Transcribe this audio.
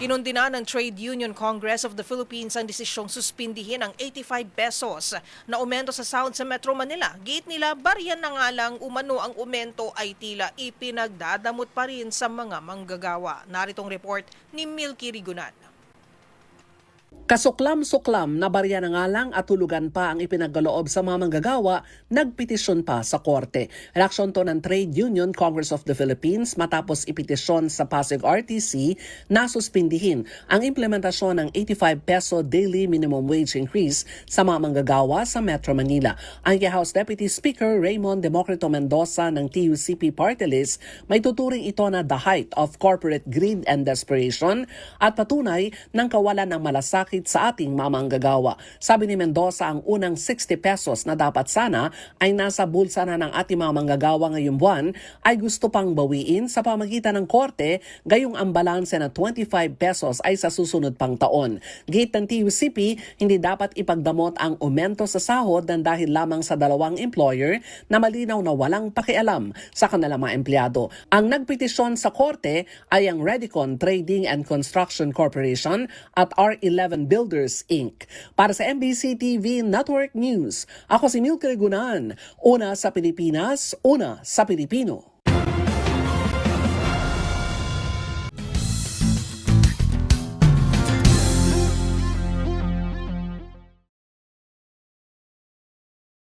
Kinundina ng Trade Union Congress of the Philippines ang desisyong suspindihin ang 85 pesos na aumento sa sahod sa Metro Manila. Giit nila, baryan na nga lang umano ang aumento ay tila ipinagdadamot pa rin sa mga manggagawa. Naritong report ni Milky Rigunan. Kasuklam-suklam na barya na nga lang at tulugan pa ang ipinagkaloob sa mga manggagawa, nagpetisyon pa sa korte. Reaksyon to ng Trade Union Congress of the Philippines matapos ipetisyon sa Pasig RTC na suspindihin ang implementasyon ng 85 peso daily minimum wage increase sa mga manggagawa sa Metro Manila. Ang House Deputy Speaker Raymond Democrito Mendoza ng TUCP Party List may tuturing ito na the height of corporate greed and desperation at patunay ng kawalan ng malasakit sa ating mga manggagawa. Sabi ni Mendoza, ang unang 60 pesos na dapat sana ay nasa bulsa na ng ating mga manggagawa ngayong buwan ay gusto pang bawiin sa pamagitan ng korte, gayong ang balanse na 25 pesos ay sa susunod pang taon. Giit ng TUCP, hindi dapat ipagdamot ang aumento sa sahod ng dahil lamang sa dalawang employer na malinaw na walang pakialam sa kanilang mga empleyado. Ang nagpetisyon sa korte ay ang Redicon Trading and Construction Corporation at R11 Builders Inc. Para sa MBC TV Network News, ako si Milky Rigunan. Una sa Pilipinas, una sa Pilipino.